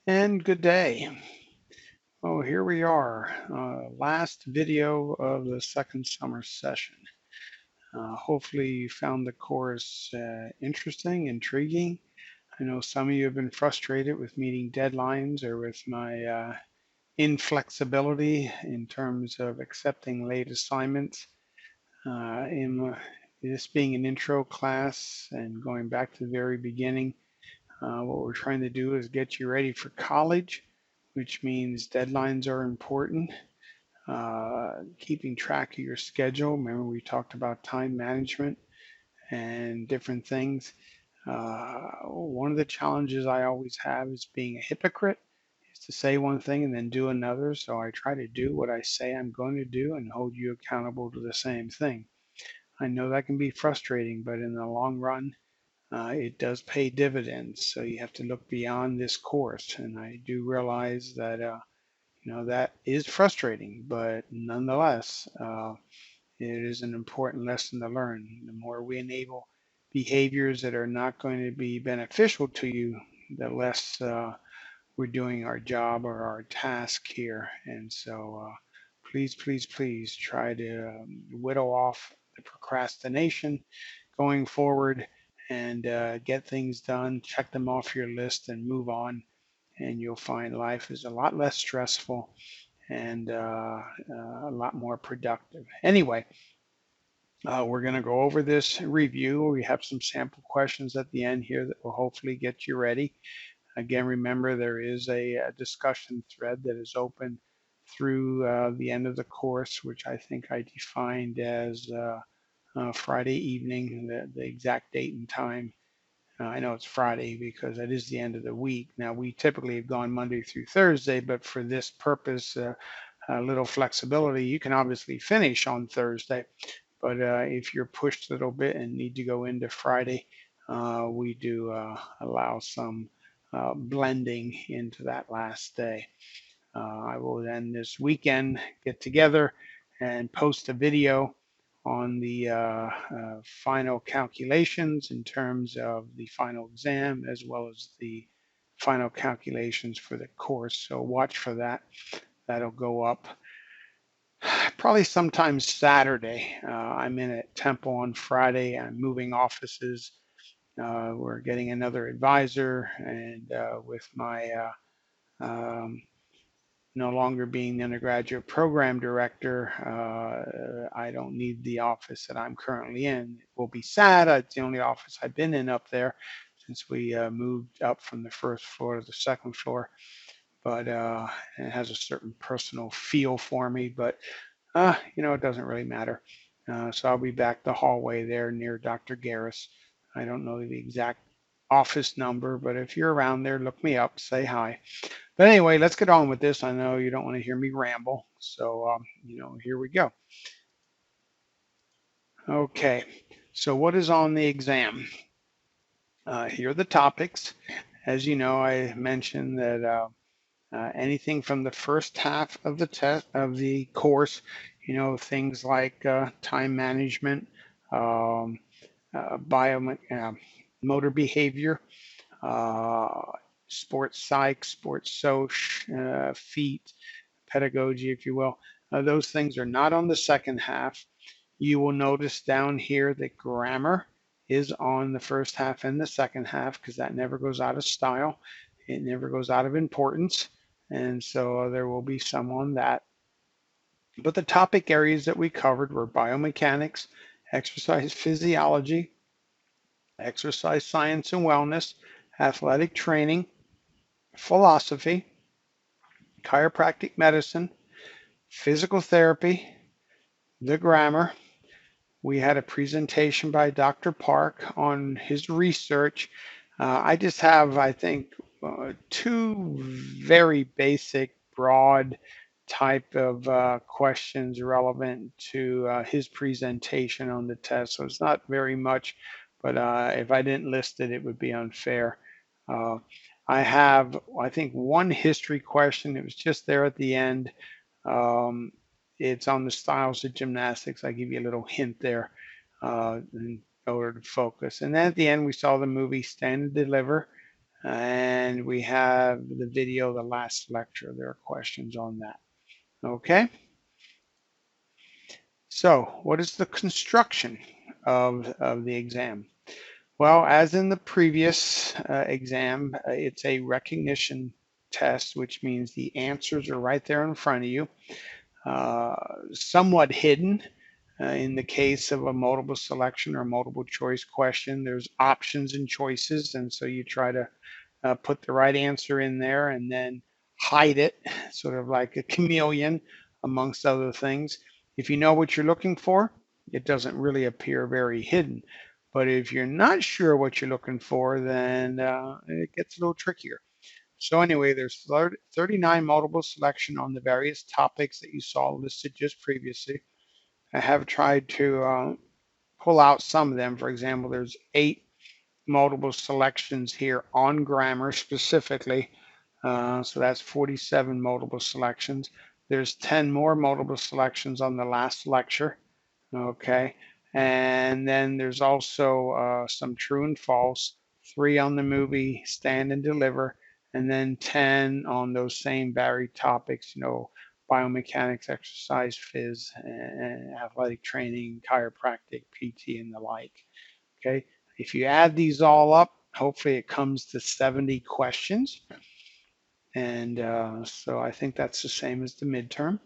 And good day. Oh, here we are, last video of the second summer session. Hopefully you found the course interesting, intriguing. I know some of you have been frustrated with meeting deadlines or with my inflexibility in terms of accepting late assignments. This being an intro class and going back to the very beginning, what we're trying to do is get you ready for college, which means deadlines are important. Keeping track of your schedule. Remember, we talked about time management and different things. One of the challenges I always have is being a hypocrite, is to say one thing and then do another. So I try to do what I say I'm going to do and hold you accountable to the same thing. I know that can be frustrating, but in the long run, it does pay dividends. So you have to look beyond this course. And I do realize that that is frustrating, but nonetheless, it is an important lesson to learn. The more we enable behaviors that are not going to be beneficial to you, the less we're doing our job or our task here. And so, please, please, please try to whittle off the procrastination going forward and get things done, check them off your list, and move on. And you'll find life is a lot less stressful and a lot more productive. Anyway, we're going to go over this review. We have some sample questions at the end here that will hopefully get you ready. Again, remember there is a discussion thread that is open through the end of the course, which I think I defined as Friday evening, the exact date and time. I know it's Friday because it is the end of the week. Now, we typically have gone Monday through Thursday, but for this purpose, a little flexibility, you can obviously finish on Thursday. But if you're pushed a little bit and need to go into Friday, we do allow some blending into that last day. I will then this weekend get together and post a video on the final calculations in terms of the final exam as well as the final calculations for the course. So watch for that. That'll go up probably sometime Saturday. I'm in at Temple on Friday. I'm moving offices. We're getting another advisor, and with my um, no longer being the undergraduate program director, I don't need the office that I'm currently in. It will be sad. It's the only office I've been in up there since we moved up from the first floor to the second floor. But it has a certain personal feel for me. But it doesn't really matter. So I'll be back the hallway there near Dr. Garris. I don't know the exact office number, but if you're around there, look me up, say hi. But anyway, let's get on with this. I know you don't want to hear me ramble. So, here we go. Okay. So what is on the exam? Here are the topics. As you know, I mentioned that anything from the first half of the test of the course, things like time management, um, bio, motor behavior, uh, sports psych, sports soc, feet, pedagogy, if you will. Those things are not on the second half. You will notice down here that grammar is on the first half and the second half because that never goes out of style. It never goes out of importance. And so there will be some on that. But the topic areas that we covered were biomechanics, exercise physiology, exercise science and wellness, athletic training, philosophy, chiropractic medicine, physical therapy, the grammar. We had a presentation by Dr. Park on his research. I just have, I think, two very basic, broad type of questions relevant to his presentation on the test. So it's not very much, but if I didn't list it, it would be unfair. Uh, I have, I think, one history question. It was just there at the end. Um, it's on the styles of gymnastics. I give you a little hint there in order to focus. And then at the end, we saw the movie Stand and Deliver. And we have the video, the last lecture. There are questions on that. Okay. So what is the construction of the exam? Well, as in the previous exam, it's a recognition test, which means the answers are right there in front of you, somewhat hidden. In the case of a multiple selection or multiple choice question, there's options and choices, and so you try to put the right answer in there and then hide it, sort of like a chameleon, amongst other things. If you know what you're looking for, it doesn't really appear very hidden. But if you're not sure what you're looking for, then it gets a little trickier. So anyway, there's 39 multiple selection on the various topics that you saw listed just previously. I have tried to pull out some of them. For example, there's 8 multiple selections here on grammar specifically. So that's 47 multiple selections. There's 10 more multiple selections on the last lecture. Okay. And then there's also some true and false, 3 on the movie Stand and Deliver, and then 10 on those same varied topics, biomechanics, exercise, phys, and athletic training, chiropractic, PT, and the like. Okay. If you add these all up, hopefully it comes to 70 questions. And so I think that's the same as the midterm.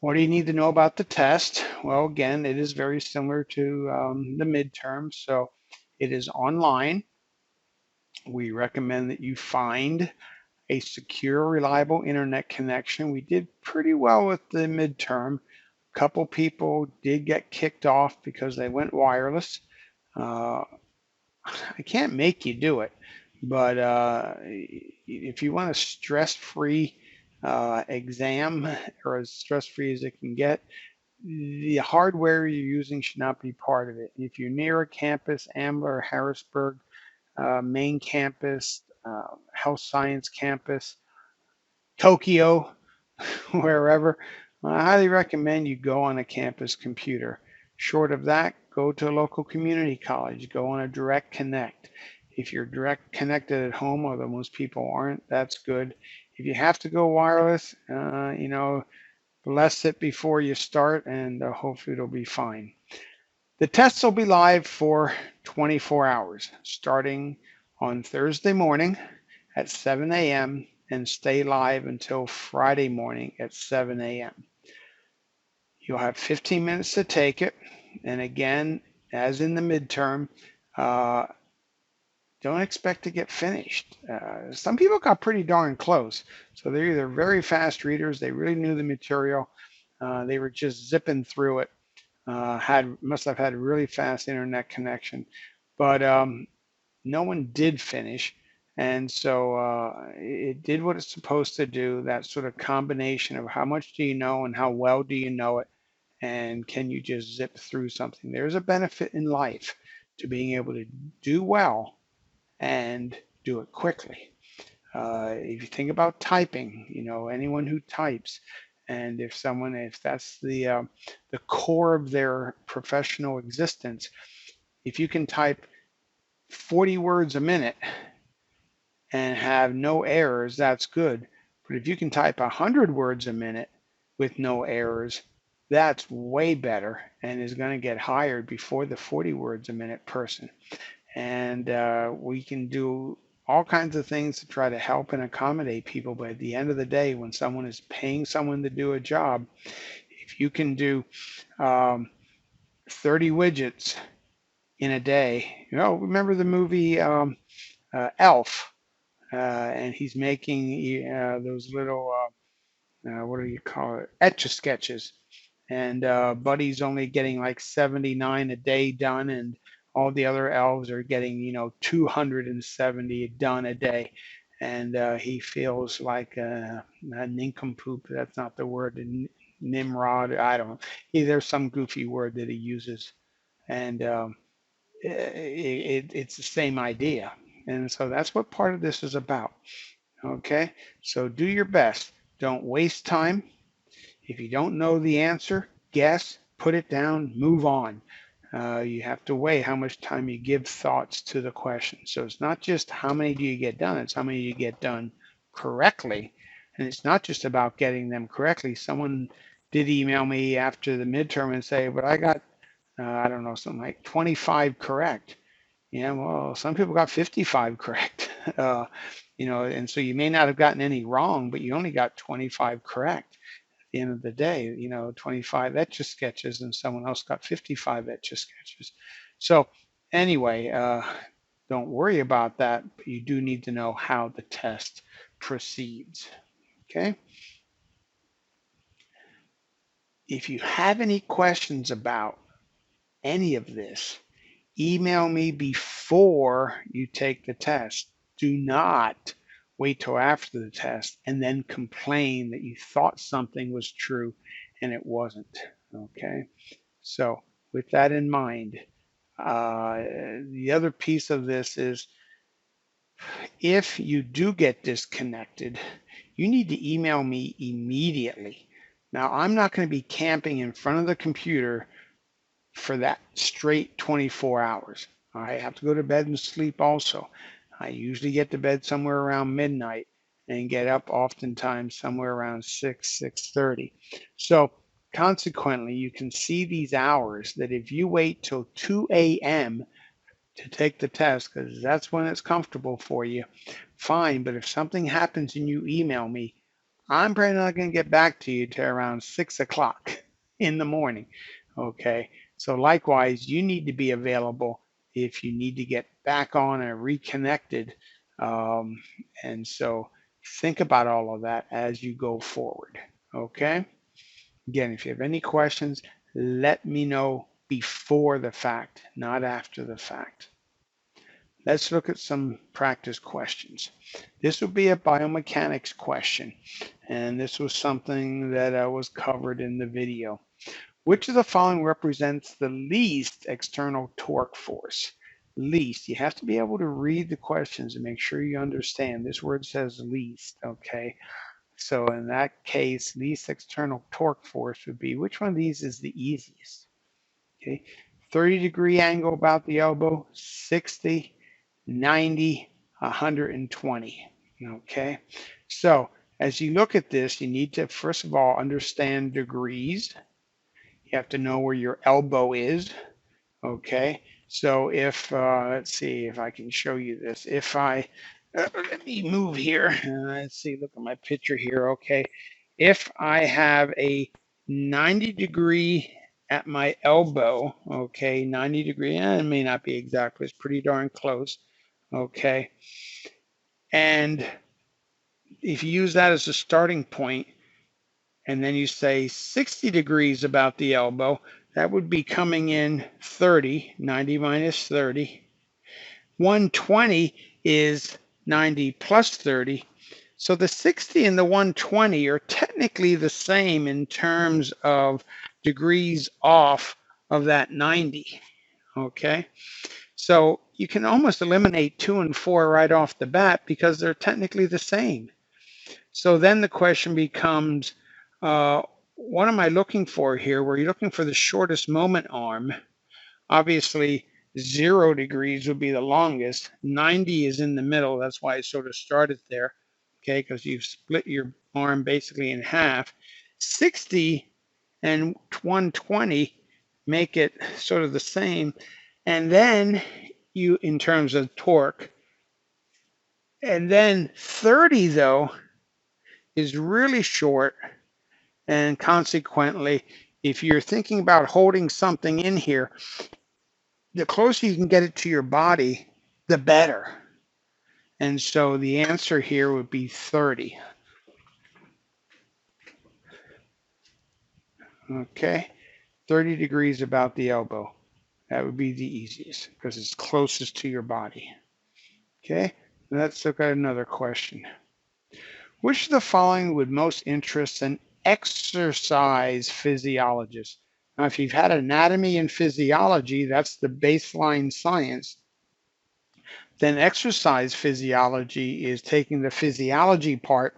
What do you need to know about the test? Well, again, it is very similar to the midterm. So it is online. We recommend that you find a secure, reliable internet connection. We did pretty well with the midterm. A couple people did get kicked off because they went wireless. Uh, I can't make you do it, but if you want a stress-free exam, or as stress-free as it can get, the hardware you're using should not be part of it. If you're near a campus, Ambler, Harrisburg, main campus, health science campus, Tokyo, wherever, I highly recommend you go on a campus computer. Short of that, go to a local community college, go on a direct connect. If you're direct connected at home, although most people aren't, that's good. If you have to go wireless, bless it before you start, and hopefully it'll be fine. The tests will be live for 24 hours, starting on Thursday morning at 7 a.m. and stay live until Friday morning at 7 a.m. You'll have 15 minutes to take it. And again, as in the midterm, uh, don't expect to get finished. Some people got pretty darn close. So they're either very fast readers, they really knew the material, they were just zipping through it, must have had a really fast internet connection. But no one did finish. And so it did what it's supposed to do, that sort of combination of how much do you know and how well do you know it, and can you just zip through something. There's a benefit in life to being able to do well and do it quickly. If you think about typing, anyone who types, and if that's the core of their professional existence, if you can type 40 words a minute and have no errors, that's good. But if you can type 100 words a minute with no errors, that's way better and is going to get hired before the 40 words a minute person. And we can do all kinds of things to try to help and accommodate people. But at the end of the day, when someone is paying someone to do a job, if you can do 30 widgets in a day, remember the movie Elf? And he's making those little, what do you call it, Etch-a-Sketches. And Buddy's only getting like 79 a day done, and all the other elves are getting 270 done a day. And he feels like a nincompoop. That's not the word. Nimrod. I don't know. There's some goofy word that he uses, and it's the same idea. And so that's what part of this is about. Okay, so do your best. Don't waste time. If you don't know the answer, guess, put it down, move on. You have to weigh how much time you give thoughts to the question. So it's not just how many do you get done, it's how many you get done correctly. And it's not just about getting them correctly. Someone did email me after the midterm and say, but I got, I don't know, something like 25 correct. Yeah, well, some people got 55 correct. And so you may not have gotten any wrong, but you only got 25 correct the end of the day, 25 Etch-a-Sketches and someone else got 55 Etch-a-Sketches. So anyway, don't worry about that, but you do need to know how the test proceeds. Okay. If you have any questions about any of this, email me before you take the test. Do not wait till after the test and then complain that you thought something was true and it wasn't. Okay, so with that in mind, the other piece of this is if you do get disconnected, you need to email me immediately. Now, I'm not going to be camping in front of the computer for that straight 24 hours. I have to go to bed and sleep also. I usually get to bed somewhere around midnight and get up oftentimes somewhere around 6:30. So consequently, you can see these hours that if you wait till 2 a.m. to take the test, because that's when it's comfortable for you, fine. But if something happens and you email me, I'm probably not going to get back to you till around 6 o'clock in the morning. Okay. So likewise, you need to be available if you need to get back on and reconnected. And so think about all of that as you go forward. Okay. Again, if you have any questions, let me know before the fact, not after the fact. Let's look at some practice questions. This will be a biomechanics question, and this was something that was covered in the video. Which of the following represents the least external torque force? Least. You have to be able to read the questions and make sure you understand. This word says least, okay? So in that case, least external torque force would be, which one of these is the easiest? Okay, 30-degree angle about the elbow, 60, 90, 120. Okay, so as you look at this, you need to first of all understand degrees. You have to know where your elbow is. Okay, so if let's see if I can show you this. If I let me move here. Let's see. Look at my picture here. Okay, if I have a 90-degree at my elbow, okay, 90-degree, it may not be exactly, it's pretty darn close, okay, and if you use that as a starting point, and then you say 60 degrees about the elbow, that would be coming in 30, 90 minus 30. 120 is 90 plus 30. So the 60 and the 120 are technically the same in terms of degrees off of that 90. Okay, so you can almost eliminate 2 and 4 right off the bat because they're technically the same. So then the question becomes, what am I looking for here? Were you looking for the shortest moment arm? Obviously, 0 degrees would be the longest. 90 is in the middle. That's why I sort of started there, okay, because you've split your arm basically in half. 60 and 120 make it sort of the same. And then you, in terms of torque, and then 30, though, is really short. And consequently, if you're thinking about holding something in here, the closer you can get it to your body, the better. And so the answer here would be 30. Okay, 30 degrees about the elbow. That would be the easiest because it's closest to your body. Okay, let's look at another question. Which of the following would most interest an exercise physiologist? Now, if you've had anatomy and physiology, that's the baseline science. Then exercise physiology is taking the physiology part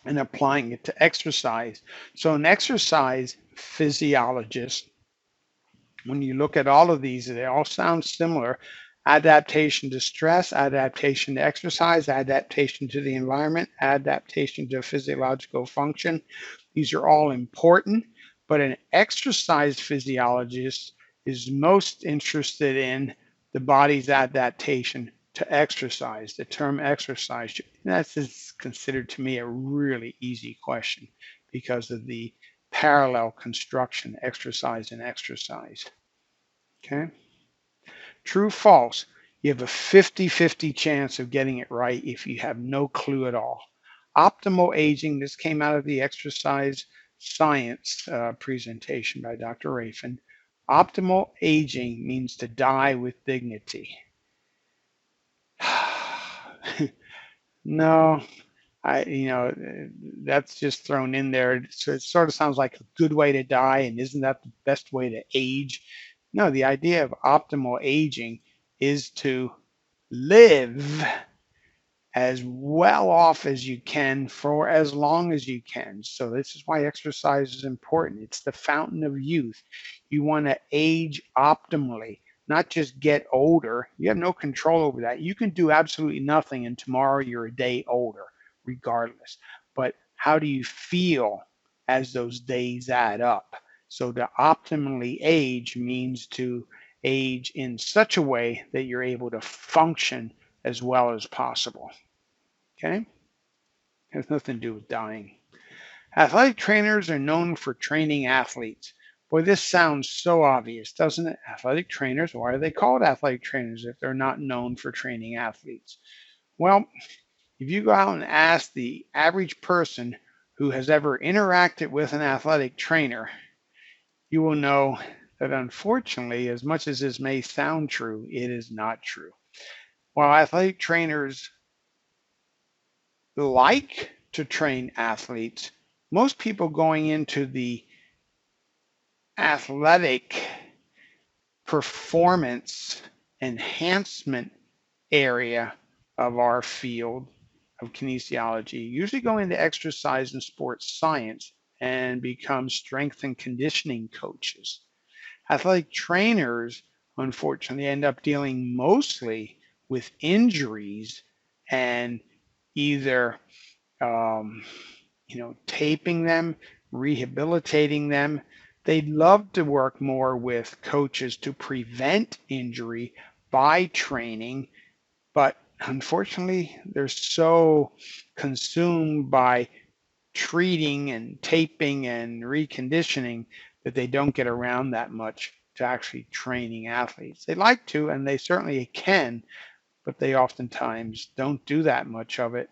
and applying it to exercise. So an exercise physiologist When you look at all of these, they all sound similar. Adaptation to stress, adaptation to exercise, adaptation to the environment, adaptation to physiological function. These are all important, but an exercise physiologist is most interested in the body's adaptation to exercise. The term exercise, that's considered to me a really easy question because of the parallel construction, exercise and exercise. Okay. True, false. You have a 50-50 chance of getting it right if you have no clue at all. Optimal aging, this came out of the exercise science presentation by Dr. Rafin. Optimal aging means to die with dignity. No, that's just thrown in there. So it sort of sounds like a good way to die, and isn't that the best way to age? No, the idea of optimal aging is to live as well off as you can for as long as you can. So this is why exercise is important. It's the fountain of youth. You want to age optimally, not just get older. You have no control over that. You can do absolutely nothing and tomorrow you're a day older regardless. But how do you feel as those days add up? So to optimally age means to age in such a way that you're able to function as well as possible. Okay? Has nothing to do with dying. Athletic trainers are known for training athletes. Boy, this sounds so obvious, doesn't it? Athletic trainers, why are they called athletic trainers if they're not known for training athletes? Well, if you go out and ask the average person who has ever interacted with an athletic trainer, you will know that unfortunately, as much as this may sound true, it is not true. While athletic trainers like to train athletes, most people going into the athletic performance enhancement area of our field of kinesiology usually go into exercise and sports science and become strength and conditioning coaches. Athletic trainers, unfortunately, end up dealing mostly with injuries and either um, taping them, rehabilitating them. They'd love to work more with coaches to prevent injury by training, but unfortunately, they're so consumed by treating and taping and reconditioning that they don't get around that much to actually training athletes. They like to, and they certainly can, but they oftentimes don't do that much of it.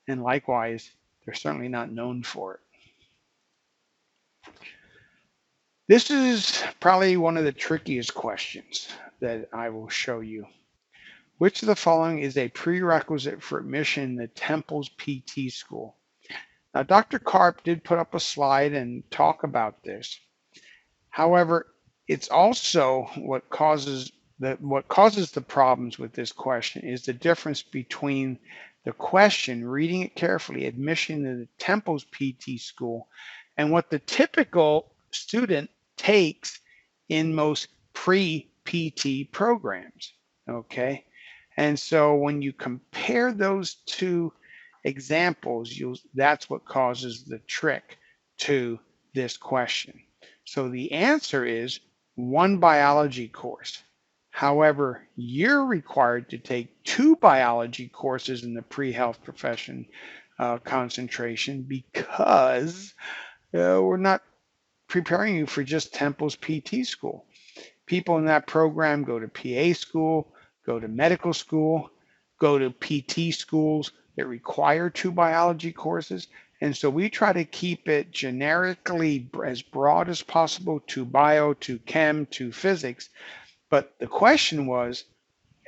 And likewise, they're certainly not known for it. This is probably one of the trickiest questions that I will show you. Which of the following is a prerequisite for admission in the Temple's PT school? Now, Dr. Karp did put up a slide and talk about this. However, it's also what causes the problems with this question is the difference between the question, reading it carefully, admission to the Temple's PT school, and what the typical student takes in most pre-PT programs. Okay, and so when you compare those two examples, that's what causes the trick to this question. So the answer is one biology course. However, you're required to take 2 biology courses in the pre-health profession concentration because we're not preparing you for just Temple's PT school. People in that program go to PA school, go to medical school, go to PT schools that require 2 biology courses. And so we try to keep it generically as broad as possible to bio, to chem, to physics. But the question was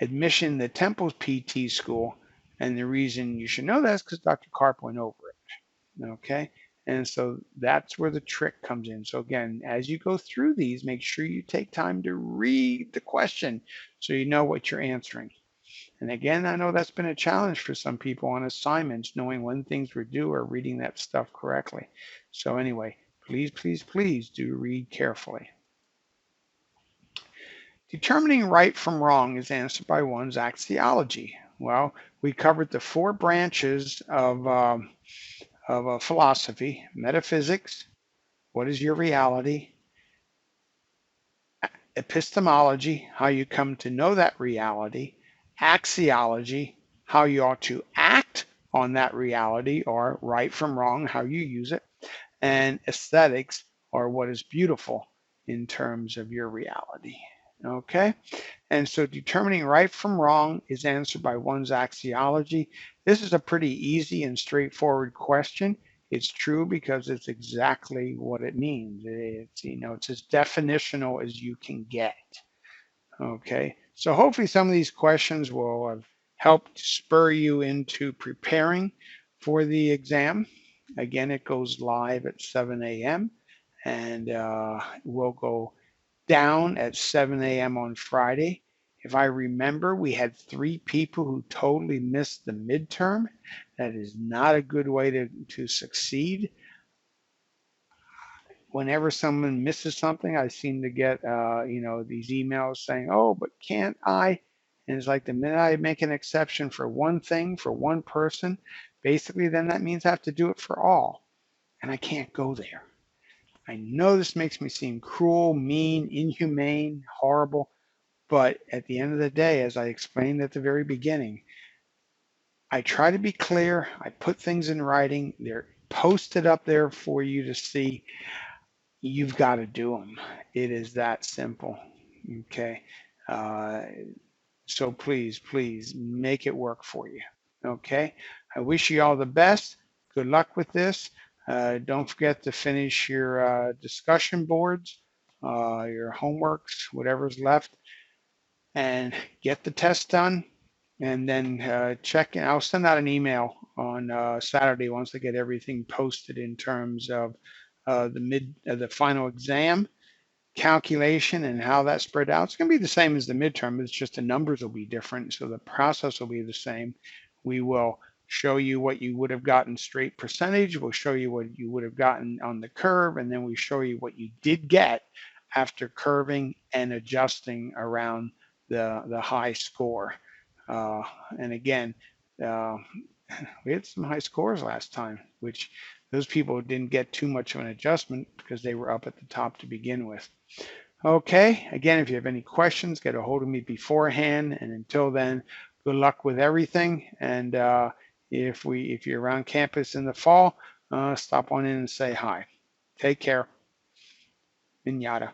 admission to Temple's PT school. And the reason you should know that is because Dr. Karp went over it. Okay. And so that's where the trick comes in. So again, as you go through these, make sure you take time to read the question so you know what you're answering. And again, I know that's been a challenge for some people on assignments, knowing when things were due or reading that stuff correctly. So anyway, please, please, please do read carefully. Determining right from wrong is answered by one's axiology. Well, we covered the four branches of philosophy: metaphysics, what is your reality; epistemology, how you come to know that reality; axiology, how you ought to act on that reality, or right from wrong, how you use it; and aesthetics, or what is beautiful in terms of your reality. Okay? And so determining right from wrong is answered by one's axiology. This is a pretty easy and straightforward question. It's true because it's exactly what it means. It's as definitional as you can get. Okay, so hopefully some of these questions will have helped spur you into preparing for the exam. Again, it goes live at 7 a.m. and we'll go down at 7 a.m. on Friday. If I remember, we had 3 people who totally missed the midterm. That is not a good way to succeed. Whenever someone misses something, I seem to get these emails saying, "Oh, but can't I?" And it's like the minute I make an exception for one thing for one person, basically then that means I have to do it for all, and I can't go there. I know this makes me seem cruel, mean, inhumane, horrible, but at the end of the day, as I explained at the very beginning, I try to be clear. I put things in writing. They're posted up there for you to see. You've got to do them. It is that simple. Okay. Uh, so please make it work for you. Okay. I wish you all the best. Good luck with this. Don't forget to finish your discussion boards, your homeworks, whatever's left, and get the test done. And then check in. I'll send out an email on Saturday once I get everything posted in terms of the final exam calculation and how that spread out. It's going to be the same as the midterm. It's just the numbers will be different, so the process will be the same. We will show you what you would have gotten straight percentage. We'll show you what you would have gotten on the curve, and then we show you what you did get after curving and adjusting around the high score. And again, uh, we had some high scores last time, which those people didn't get too much of an adjustment because they were up at the top to begin with. Okay, again, if you have any questions, get a hold of me beforehand. And until then, good luck with everything. And if you're around campus in the fall, stop on in and say hi. Take care. Minyata.